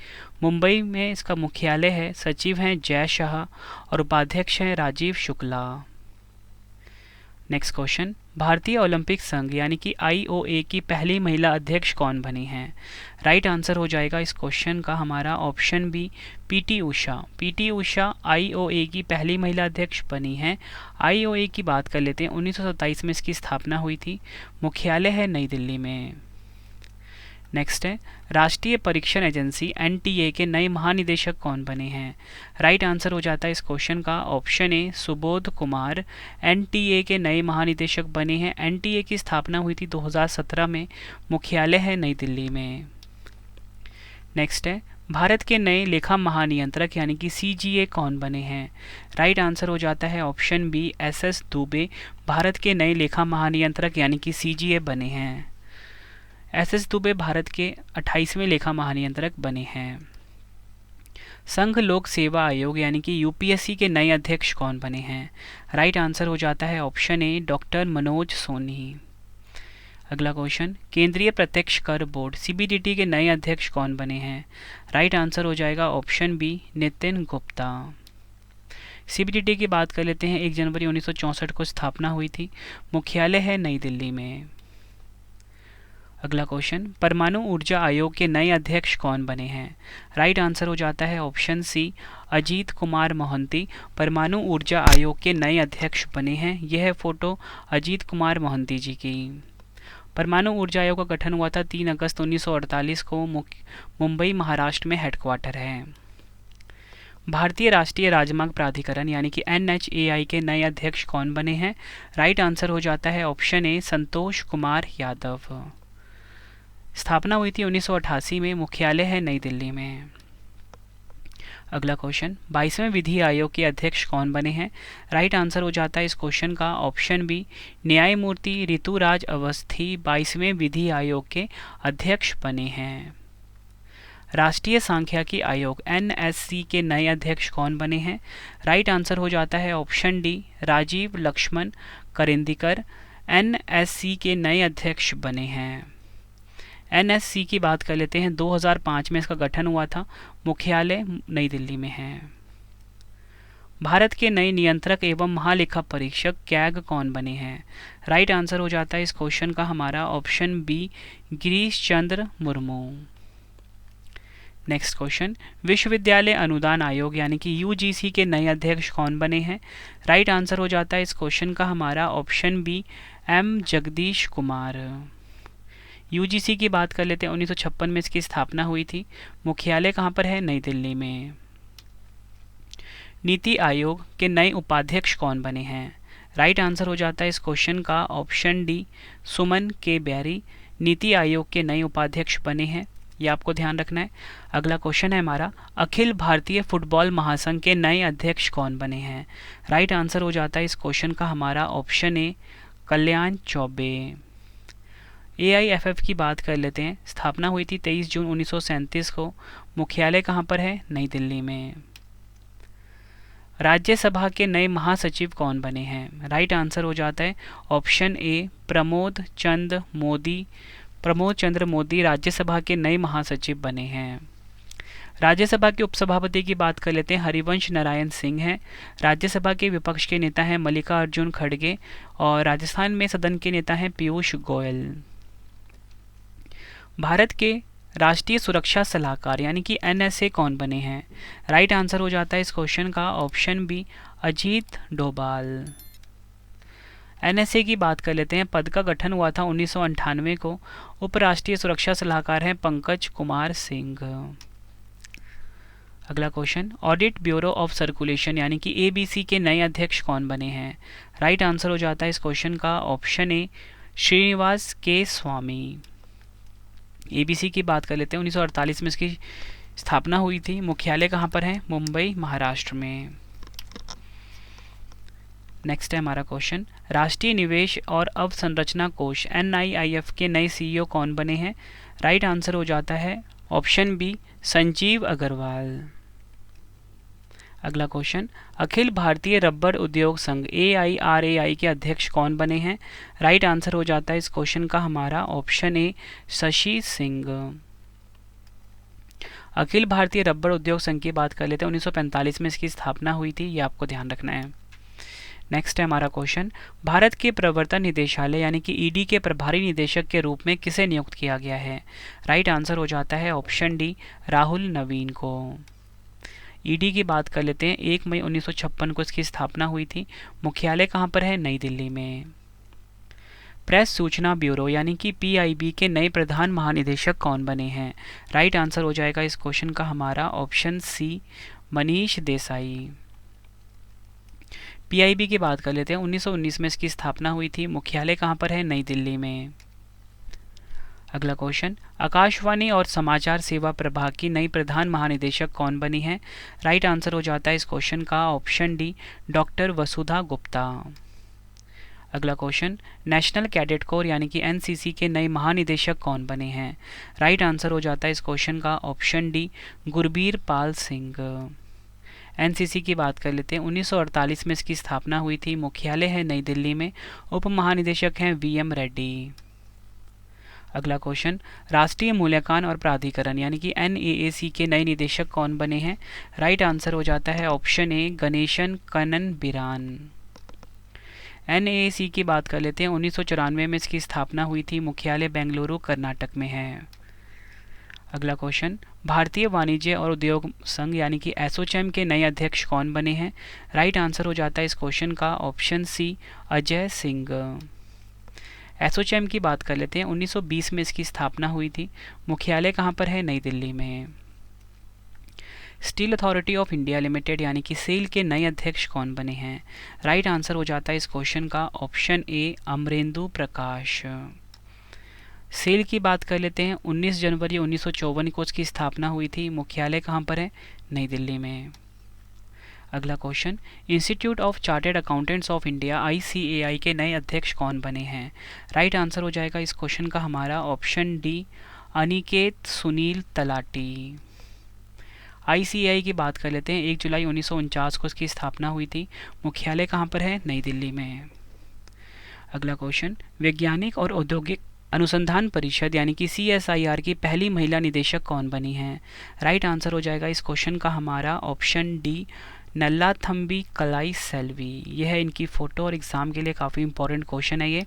मुंबई में इसका मुख्यालय है। सचिव हैं जय शाह और उपाध्यक्ष हैं राजीव शुक्ला। नेक्स्ट क्वेश्चन, भारतीय ओलंपिक संघ यानी कि IOA की पहली महिला अध्यक्ष कौन बनी हैं? राइट आंसर हो जाएगा इस क्वेश्चन का हमारा option B, PT Usha. PT Usha IOA की पहली महिला अध्यक्ष बनी हैं। IOA की बात कर लेते हैं। 1927 में इसकी स्थापना हुई थी। मुख्यालय है नई दिल्ली में। नेक्स्ट है, राष्ट्रीय परीक्षण एजेंसी NTA के नए महानिदेशक कौन बने हैं? राइट आंसर हो जाता है इस क्वेश्चन का ऑप्शन ए, सुबोध कुमार NTA के नए महानिदेशक बने हैं। NTA की स्थापना हुई थी 2017 में। मुख्यालय है नई दिल्ली में। नेक्स्ट है, भारत के नए लेखा महानियंत्रक यानी कि CGA कौन बने हैं? राइट आंसर हो जाता है ऑप्शन बी, SS दुबे भारत के नए लेखा महानियंत्रक यानी कि CGA बने हैं। SS दुबे भारत के 28वें लेखा महानियंत्रक बने हैं। संघ लोक सेवा आयोग यानी कि UPSC के नए अध्यक्ष कौन बने हैं? राइट आंसर हो जाता है option A, doctor Manoj Soni. अगला क्वेश्चन, केंद्रीय प्रत्यक्ष कर बोर्ड CBDT के नए अध्यक्ष कौन बने हैं? राइट आंसर हो जाएगा option B, Nitin Gupta. CBDT की बात कर लेते हैं। 1 जनवरी 1964 को स्थापना हुई थी। मुख्यालय है नई दिल्ली में। अगला क्वेश्चन, परमाणु ऊर्जा आयोग के नए अध्यक्ष कौन बने हैं? राइट आंसर हो जाता है ऑप्शन सी, अजीत कुमार मोहंती परमाणु ऊर्जा आयोग के नए अध्यक्ष बने हैं। यह है फोटो अजीत कुमार मोहंती जी की। परमाणु ऊर्जा आयोग का गठन हुआ था 3 अगस्त 1948 को। मुंबई, महाराष्ट्र में हेडक्वार्टर है। भारतीय राष्ट्रीय राजमार्ग प्राधिकरण यानी कि NHAI के नए अध्यक्ष कौन बने हैं? राइट आंसर हो जाता है ऑप्शन ए, संतोष कुमार यादव। स्थापना हुई थी 1988 में। मुख्यालय है नई दिल्ली में। अगला क्वेश्चन, 22वें विधि आयोग के अध्यक्ष कौन बने हैं? राइट आंसर हो जाता है इस क्वेश्चन का ऑप्शन बी, न्यायमूर्ति ऋतुराज अवस्थी 22वें विधि आयोग के अध्यक्ष बने हैं। राष्ट्रीय सांख्यिकी आयोग एनएससी के नए अध्यक्ष कौन बने हैं? राइट आंसर हो जाता है option D, Rajiv Laxman Karandikar NSC के नए अध्यक्ष बने हैं। एनएससी की बात कर लेते हैं, 2005 में इसका गठन हुआ था, मुख्यालय नई दिल्ली में है। भारत के नए नियंत्रक एवं महालेखा परीक्षक कैग कौन बने हैं? राइट आंसर हो जाता है इस क्वेश्चन का हमारा option B, Girish Chandra Murmu. Next question, विश्वविद्यालय अनुदान आयोग यानी कि यूजीसी के नए अध्यक्ष कौन बने हैं? राइट आंसर हो जाता है इस क्वेश्चन का हमारा option B, M Jagadish Kumar. UGC की बात कर लेते हैं, 1956 में इसकी स्थापना हुई थी, मुख्यालय कहाँ पर है? नई दिल्ली में। नीति आयोग के नए उपाध्यक्ष कौन बने हैं? राइट आंसर हो जाता है इस क्वेश्चन का ऑप्शन डी, सुमन के बैरी नीति आयोग के नए उपाध्यक्ष बने हैं, ये आपको ध्यान रखना है। अगला क्वेश्चन है हमारा, अखिल भारतीय फुटबॉल महासंघ के नए अध्यक्ष कौन बने हैं? राइट आंसर हो जाता है इस क्वेश्चन का हमारा option A, Kalyan Choubey. AIFF की बात कर लेते हैं, स्थापना हुई थी 23 जून 1937 को, मुख्यालय कहाँ पर है? नई दिल्ली में। राज्यसभा के नए महासचिव कौन बने हैं? राइट आंसर हो जाता है ऑप्शन ए, प्रमोद चंद्र मोदी राज्यसभा के नए महासचिव बने हैं। राज्यसभा के उपसभापति की बात कर लेते हैं, हरिवंश नारायण सिंह हैं। राज्यसभा के विपक्ष के नेता हैं मल्लिकार्जुन खड़गे और राजस्थान में सदन के नेता हैं पीयूष गोयल। भारत के राष्ट्रीय सुरक्षा सलाहकार यानी कि एनएसए कौन बने हैं? राइट आंसर हो जाता है इस क्वेश्चन का option B, Ajit Doval. NSA की बात कर लेते हैं, पद का गठन हुआ था 1998 को, उपराष्ट्रीय सुरक्षा सलाहकार हैं पंकज कुमार सिंह। अगला question, audit bureau of circulation यानी कि एबीसी के नए अध्यक्ष कौन बने हैं? राइट आंसर हो जाता है इस क्वेश्चन का ऑप्शन ए, श्रीनिवास के स्वामी। एबीसी की बात कर लेते हैं, 1948 में इसकी स्थापना हुई थी, मुख्यालय कहाँ पर है? मुंबई महाराष्ट्र में। नेक्स्ट है हमारा क्वेश्चन, राष्ट्रीय निवेश और अवसंरचना कोष एनआईआईएफ के नए सीईओ कौन बने हैं? राइट आंसर हो जाता है ऑप्शन बी, संजीव अग्रवाल। अगला क्वेश्चन, अखिल भारतीय रबर उद्योग संघ AIRAI के अध्यक्ष कौन बने हैं? राइट आंसर हो जाता है इस क्वेश्चन का हमारा option A, Shashi Singh. Akhil Bharatiya rubber उद्योग संघ की बात कर लेते हैं, 1945 में इसकी स्थापना हुई थी, ये आपको ध्यान रखना है। नेक्स्ट है हमारा क्वेश्चन, भारत के प्रवर्तन निदेशालय यानी कि ईडी के प्रभारी निदेशक के रूप में किसे नियुक्त किया गया है? राइट आंसर हो जाता है ऑप्शन डी, राहुल नवीन को। ईडी की बात कर लेते हैं, 1 मई 1956 को इसकी स्थापना हुई थी, मुख्यालय कहाँ पर है? नई दिल्ली में। प्रेस सूचना ब्यूरो यानी कि PIB के नए प्रधान महानिदेशक कौन बने हैं? राइट आंसर हो जाएगा इस क्वेश्चन का हमारा option C, Manish Desai. PIB की बात कर लेते हैं, 1919 में इसकी स्थापना हुई थी, मुख्यालय कहाँ पर है? नई दिल्ली में। अगला क्वेश्चन, आकाशवाणी और समाचार सेवा प्रभाग की नई प्रधान महानिदेशक कौन बनी है? राइट आंसर हो जाता है इस क्वेश्चन का ऑप्शन डी, डॉक्टर वसुधा गुप्ता। अगला क्वेश्चन, नेशनल कैडेट कोर यानी कि NCC के नए महानिदेशक कौन बने हैं? राइट आंसर हो जाता है इस क्वेश्चन का option D, Gurbir Pal Singh. NCC की बात कर लेते हैं, 1948 में इसकी स्थापना हुई थी, मुख्यालय है नई दिल्ली में, उप महानिदेशक हैं VM रेड्डी। अगला क्वेश्चन, राष्ट्रीय मूल्यांकन और प्राधिकरण यानी कि NAAC के नए निदेशक कौन बने हैं? राइट आंसर हो जाता है ऑप्शन ए, गणेशन कन्नन बिरान। NAAC की बात कर लेते हैं, 1994 में इसकी स्थापना हुई थी, मुख्यालय बेंगलुरु कर्नाटक में है। अगला क्वेश्चन, भारतीय वाणिज्य और उद्योग संघ यानी कि एसोचैम के नए अध्यक्ष कौन बने हैं? राइट आंसर हो जाता है इस क्वेश्चन का ऑप्शन सी, अजय सिंह। एसोचैम की बात कर लेते हैं, 1920 में इसकी स्थापना हुई थी, मुख्यालय कहाँ पर है? नई दिल्ली में। Steel authority of India limited यानी कि सेल के नए अध्यक्ष कौन बने हैं? राइट आंसर हो जाता है इस क्वेश्चन का option A, Amarendu Prakash. SAIL की बात कर लेते हैं। 19 जनवरी 1954 को इसकी स्थापना हुई थी। मुख्यालय कहाँ पर है? नई दिल्ली में। अगला question, institute of chartered accountants of India ICAI के नए अध्यक्ष कौन बने हैं? राइट आंसर हो जाएगा इस क्वेश्चन का हमारा option D, Aniket Sunil talati. ICAI की बात कर लेते हैं। 1 जुलाई 1949 को इसकी स्थापना हुई थी। मुख्यालय कहाँ पर है? नई दिल्ली में। अगला क्वेश्चन, वैज्ञानिक और औद्योगिक अनुसंधान परिषद यानी कि CSIR की पहली महिला निदेशक कौन बनी हैं? राइट आंसर हो जाएगा इस क्वेश्चन का हमारा ऑप्शन डी, नल्लाथम्बी कलाई सेल्वी। यह है इनकी फ़ोटो और एग्ज़ाम के लिए काफ़ी इंपॉर्टेंट क्वेश्चन है ये।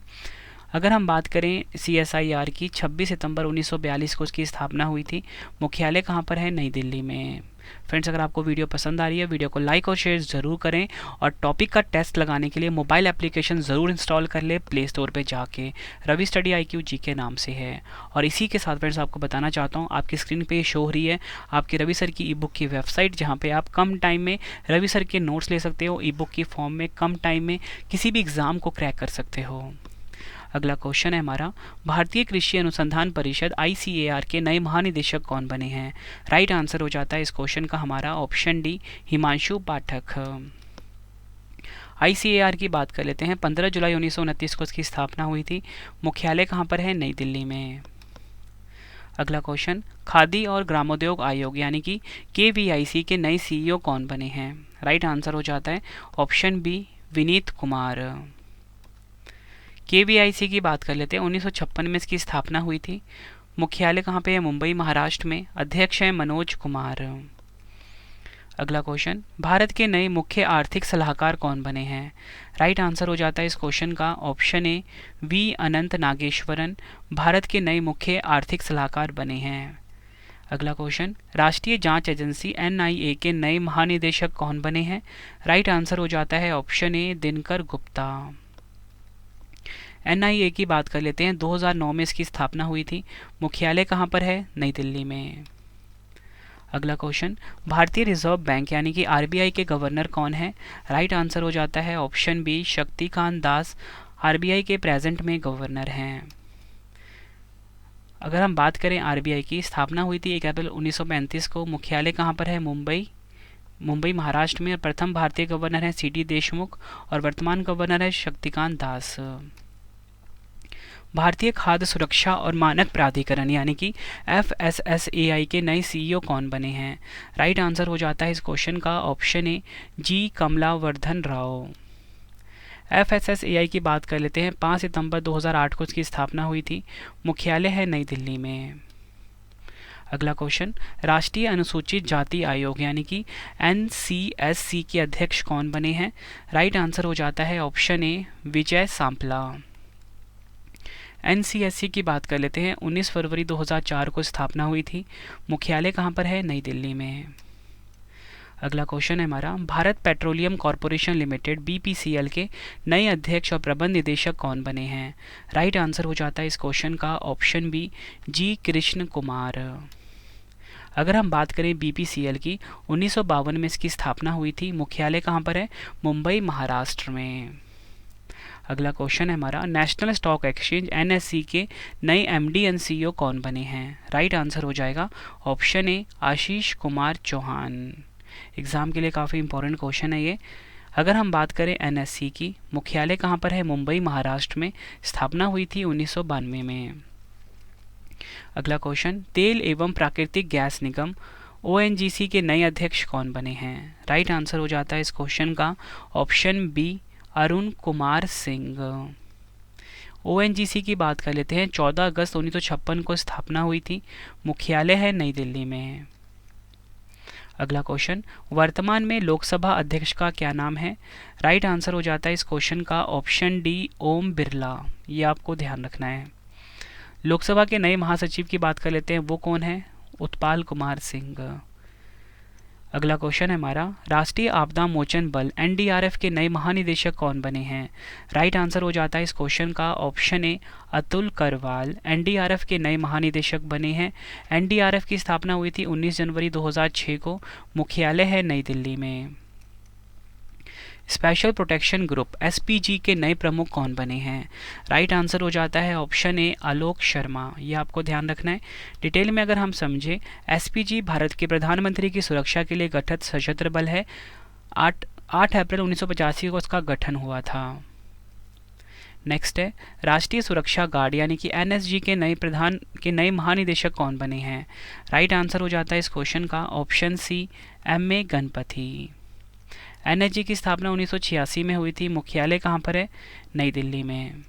अगर हम बात करें CSIR की, 26 सितंबर 1942 को इसकी स्थापना हुई थी। मुख्यालय कहाँ पर है? नई दिल्ली में। फ्रेंड्स, अगर आपको वीडियो पसंद आ रही है, वीडियो को लाइक और शेयर ज़रूर करें और टॉपिक का टेस्ट लगाने के लिए मोबाइल एप्लीकेशन ज़रूर इंस्टॉल कर ले प्ले स्टोर पे जाके। रवि स्टडी IQ जी के नाम से है। और इसी के साथ फ्रेंड्स आपको बताना चाहता हूँ, आपकी स्क्रीन पे शो हो रही है आपके रवि सर की ई-बुक की वेबसाइट, जहाँ पे आप कम टाइम में रवि सर के नोट्स ले सकते हो ई-बुक की फॉर्म में। कम टाइम में किसी भी एग्ज़ाम को क्रैक कर सकते हो। अगला क्वेश्चन है हमारा, भारतीय कृषि अनुसंधान परिषद ICAR के नए महानिदेशक कौन बने हैं? राइट आंसर हो जाता है इस क्वेश्चन का हमारा ऑप्शन डी, हिमांशु पाठक। ICAR की बात कर लेते हैं। 15 जुलाई 1929 को इसकी स्थापना हुई थी। मुख्यालय कहाँ पर है? नई दिल्ली में। अगला क्वेश्चन, खादी और ग्रामोद्योग आयोग यानी कि KVIC के नए CEO कौन बने हैं? राइट आंसर हो जाता है option B, Vineet Kumar. KVIC की बात कर लेते हैं। 1956 में इसकी स्थापना हुई थी। मुख्यालय कहाँ पे है? मुंबई महाराष्ट्र में। अध्यक्ष हैं मनोज कुमार। अगला क्वेश्चन, भारत के नए मुख्य आर्थिक सलाहकार कौन बने हैं? राइट आंसर हो जाता है इस क्वेश्चन का ऑप्शन ए, V अनंत नागेश्वरन भारत के नए मुख्य आर्थिक सलाहकार बने हैं। अगला क्वेश्चन, राष्ट्रीय जांच एजेंसी NIA के नए महानिदेशक कौन बने हैं? राइट आंसर हो जाता है ऑप्शन ए, दिनकर गुप्ता। NIA की बात कर लेते हैं। 2009 में इसकी स्थापना हुई थी। मुख्यालय कहाँ पर है? नई दिल्ली में। अगला क्वेश्चन, भारतीय रिजर्व बैंक यानी कि RBI के गवर्नर कौन है? राइट आंसर हो जाता है option B, Shaktikanta Das RBI के प्रेजेंट में गवर्नर हैं। अगर हम बात करें RBI की, स्थापना हुई थी 1 अप्रैल 1935 को। मुख्यालय कहाँ पर है? मुंबई महाराष्ट्र में। प्रथम भारतीय गवर्नर हैं CD देशमुख और वर्तमान गवर्नर है शक्तिकांत दास। भारतीय खाद्य सुरक्षा और मानक प्राधिकरण यानी कि FSSAI के नए CEO कौन बने हैं? राइट आंसर हो जाता है इस क्वेश्चन का option A, G Kamalavardhan Rao. FSSAI की बात कर लेते हैं। 5 सितंबर 2008 को इसकी स्थापना हुई थी। मुख्यालय है नई दिल्ली में। अगला क्वेश्चन, राष्ट्रीय अनुसूचित जाति आयोग यानी कि NCSC के अध्यक्ष कौन बने हैं? राइट आंसर हो जाता है ऑप्शन ए, विजय सांपला। NCSC की बात कर लेते हैं। 19 फरवरी 2004 को स्थापना हुई थी। मुख्यालय कहाँ पर है? नई दिल्ली में। अगला क्वेश्चन है हमारा, Bharat petroleum corporation limited BPCL के नए अध्यक्ष और प्रबंध निदेशक कौन बने हैं? राइट आंसर हो जाता है इस क्वेश्चन का option B, G Krishna Kumar. अगर हम बात करें BPCL की, 1952 में इसकी स्थापना हुई थी। मुख्यालय कहाँ पर है? मुंबई महाराष्ट्र में। अगला क्वेश्चन है हमारा, नेशनल स्टॉक एक्सचेंज NSE के नए MD एंड CEO कौन बने हैं? राइट आंसर हो जाएगा option A, Ashish Kumar Chauhan. Exam के लिए काफ़ी इंपॉर्टेंट क्वेश्चन है ये। अगर हम बात करें NSE की, मुख्यालय कहाँ पर है? मुंबई महाराष्ट्र में। स्थापना हुई थी 1992 में। अगला क्वेश्चन, तेल एवं प्राकृतिक गैस निगम ONGC के नए अध्यक्ष कौन बने हैं? राइट आंसर हो जाता है इस क्वेश्चन का option B, Arun Kumar Singh. ONGC की बात कर लेते हैं। 14 अगस्त 1956 को स्थापना हुई थी। मुख्यालय है नई दिल्ली में। अगला क्वेश्चन, वर्तमान में लोकसभा अध्यक्ष का क्या नाम है? राइट आंसर हो जाता है इस क्वेश्चन का ऑप्शन डी, ओम बिरला। ये आपको ध्यान रखना है। लोकसभा के नए महासचिव की बात कर लेते हैं। वो कौन है? उत्पाल कुमार सिंह। अगला क्वेश्चन है हमारा, राष्ट्रीय आपदा मोचन बल NDRF के नए महानिदेशक कौन बने हैं? राइट आंसर हो जाता है इस क्वेश्चन का ऑप्शन ए, अतुल करवाल NDRF के नए महानिदेशक बने हैं। NDRF की स्थापना हुई थी 19 जनवरी 2006 को। मुख्यालय है नई दिल्ली में। स्पेशल प्रोटेक्शन ग्रुप एसपीजी के नए प्रमुख कौन बने हैं? राइट आंसर हो जाता है ऑप्शन ए आलोक शर्मा। ये आपको ध्यान रखना है। डिटेल में अगर हम समझें, एसपीजी भारत के प्रधानमंत्री की सुरक्षा के लिए गठित सशस्त्र बल है। 8 अप्रैल 1985 को उसका गठन हुआ था। नेक्स्ट है राष्ट्रीय सुरक्षा गार्ड यानी कि एनएसजी के नए महानिदेशक कौन बने हैं? राइट आंसर हो जाता है इस क्वेश्चन का option C M A. Ganapathy. NSG की स्थापना 1986 में हुई थी। मुख्यालय कहाँ पर है? नई दिल्ली में।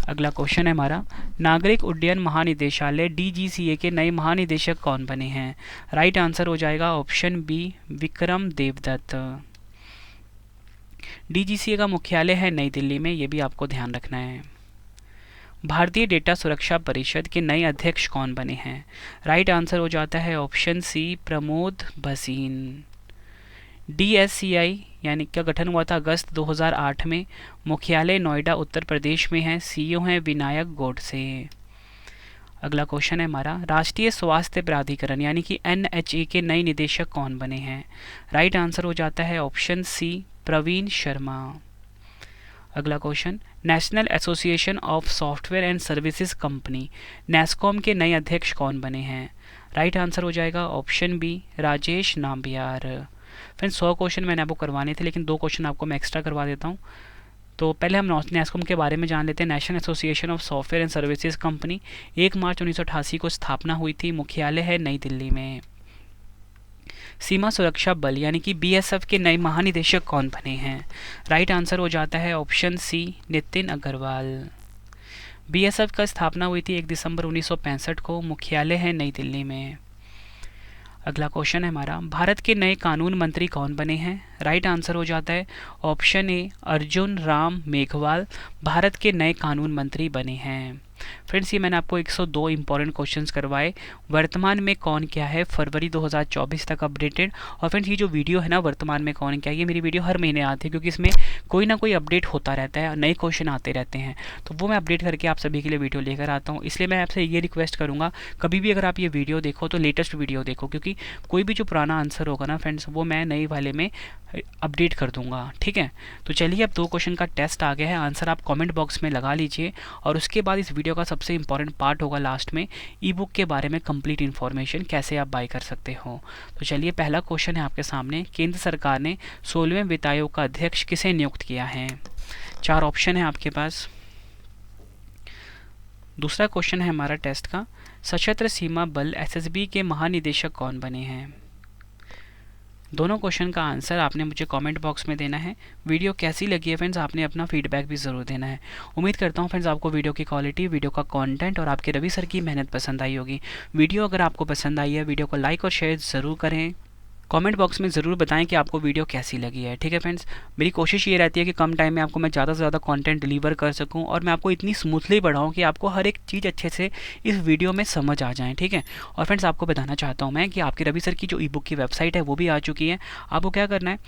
अगला क्वेश्चन है हमारा, नागरिक उड्डयन महानिदेशालय डीजीसीए के नए महानिदेशक कौन बने हैं? राइट आंसर हो जाएगा option B Vikram Devdutt. DGCA का मुख्यालय है नई दिल्ली में, ये भी आपको ध्यान रखना है। भारतीय डेटा सुरक्षा परिषद के नए अध्यक्ष कौन बने हैं? राइट आंसर हो जाता है ऑप्शन सी प्रमोद भसीन। डीएससीआई यानी का गठन हुआ था अगस्त 2008 में। मुख्यालय नोएडा उत्तर प्रदेश में है। सीईओ हैं विनायक गोडसे। अगला क्वेश्चन है हमारा, राष्ट्रीय स्वास्थ्य प्राधिकरण यानी कि एनएचए के नए निदेशक कौन बने हैं? राइट आंसर हो जाता है ऑप्शन सी प्रवीण शर्मा। अगला question, national association of software and services company NASSCOM के नए अध्यक्ष कौन बने हैं? राइट आंसर हो जाएगा option B Rajesh Nambiar. Friends 100 question मैंने आपको करवाने थे, लेकिन 2 क्वेश्चन आपको मैं एक्स्ट्रा करवा देता हूँ। तो पहले हम नेस्कॉम के बारे में जान लेते हैं। National association of software and services company 1 मार्च 1988 को स्थापना हुई थी। मुख्यालय है नई दिल्ली में। सीमा सुरक्षा बल यानी कि बीएसएफ के नए महानिदेशक कौन बने हैं? राइट आंसर हो जाता है option C Nitin Agarwal. BSF का स्थापना हुई थी 1 दिसंबर 1965 को। मुख्यालय है नई दिल्ली में। अगला क्वेश्चन है हमारा, भारत के नए कानून मंत्री कौन बने हैं? राइट आंसर हो जाता है ऑप्शन ए अर्जुन राम मेघवाल भारत के नए कानून मंत्री बने हैं। फ्रेंड्स ये मैंने आपको 102 इंपॉर्टेंट क्वेश्चंस करवाए। वर्तमान में कौन क्या है फरवरी 2024 तक अपडेटेड। और फ्रेंड्स ये जो वीडियो है ना वर्तमान में कौन क्या है, ये मेरी वीडियो हर महीने आती है, क्योंकि इसमें कोई ना कोई अपडेट होता रहता है, नए क्वेश्चन आते रहते हैं, तो वो मैं अपडेट करके आप सभी के लिए वीडियो लेकर आता हूँ। इसलिए मैं आपसे ये रिक्वेस्ट करूँगा, कभी भी अगर आप ये वीडियो देखो तो लेटेस्ट वीडियो देखो, क्योंकि कोई भी जो पुराना आंसर होगा ना फ्रेंड्स वो मैं नए वाले में अपडेट कर दूंगा। ठीक है, तो चलिए अब 2 क्वेश्चन का टेस्ट आ गया है। आंसर आप कमेंट बॉक्स में लगा लीजिए, और उसके बाद इस वीडियो का सबसे इंपॉर्टेंट पार्ट होगा लास्ट में ई बुक के बारे में कंप्लीट इन्फॉर्मेशन, कैसे आप बाय कर सकते हो। तो चलिए पहला क्वेश्चन है आपके सामने, केंद्र सरकार ने 16वें वित्त आयोग का अध्यक्ष किसे नियुक्त किया है? 4 ऑप्शन है आपके पास। दूसरा क्वेश्चन है हमारा टेस्ट का, सशस्त्र सीमा बल एसएसबी के महानिदेशक कौन बने हैं? दोनों क्वेश्चन का आंसर आपने मुझे कमेंट बॉक्स में देना है। वीडियो कैसी लगी है फ्रेंड्स आपने अपना फीडबैक भी ज़रूर देना है। उम्मीद करता हूँ फ्रेंड्स आपको वीडियो की क्वालिटी, वीडियो का कंटेंट और आपके रवि सर की मेहनत पसंद आई होगी। वीडियो अगर आपको पसंद आई है, वीडियो को लाइक और शेयर ज़रूर करें। कमेंट बॉक्स में ज़रूर बताएं कि आपको वीडियो कैसी लगी है। ठीक है फ्रेंड्स, मेरी कोशिश ये रहती है कि कम टाइम में आपको मैं ज़्यादा से ज़्यादा कंटेंट डिलीवर कर सकूं, और मैं आपको इतनी स्मूथली बढ़ाऊं कि आपको हर एक चीज़ अच्छे से इस वीडियो में समझ आ जाए। ठीक है, और फ्रेंड्स आपको बताना चाहता हूं मैं कि आपके रवि सर की जो ई बुक की वेबसाइट है वो भी आ चुकी है। आपको क्या करना है,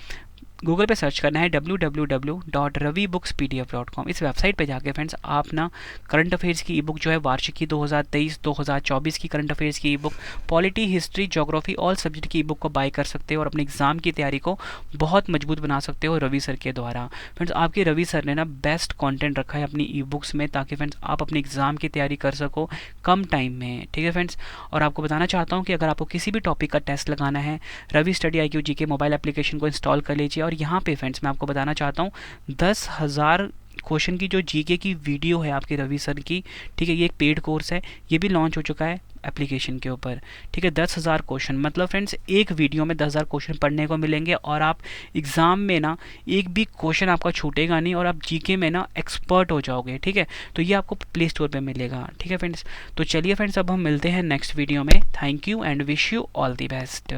गूगल पे सर्च करना है www.ravibooks.pdf.com। इस वेबसाइट पे जाके फ्रेंड्स आप ना करंट अफेयर्स की ई बुक जो है वार्षिकी 2023-2024 की करंट अफेयर्स की ई book, polity, history, geography, all subject की ई बुक को बाय कर सकते हो और अपने एग्जाम की तैयारी को बहुत मजबूत बना सकते हो रवि सर के द्वारा। फ्रेंड्स आपके रवि सर ने ना बेस्ट कॉन्टेंट रखा है अपनी ई बुक्स में, ताकि फ्रेंड्स आप अपने एग्जाम की तैयारी कर सको कम टाइम में। ठीक है फ्रेंड्स, और आपको बताना चाहता हूँ कि अगर आपको किसी भी टॉपिक का टेस्ट लगाना है, Ravi study IQ GK mobile application को इंस्टॉल कर लीजिए। और यहाँ पे फ्रेंड्स मैं आपको बताना चाहता हूँ 10,000 क्वेश्चन की जो GK की वीडियो है आपके रवि सर की, ठीक है, ये एक पेड कोर्स है, ये भी लॉन्च हो चुका है एप्लीकेशन के ऊपर। ठीक है, 10,000 क्वेश्चन मतलब फ्रेंड्स एक वीडियो में 10,000 क्वेश्चन पढ़ने को मिलेंगे, और आप एग्जाम में ना एक भी क्वेश्चन आपका छूटेगा नहीं, और आप GK में ना एक्सपर्ट हो जाओगे। ठीक है, तो ये आपको प्ले स्टोर पे मिलेगा। ठीक है फ्रेंड्स, तो चलिए फ्रेंड्स अब हम मिलते हैं नेक्स्ट वीडियो में। Thank you and wish you all the best.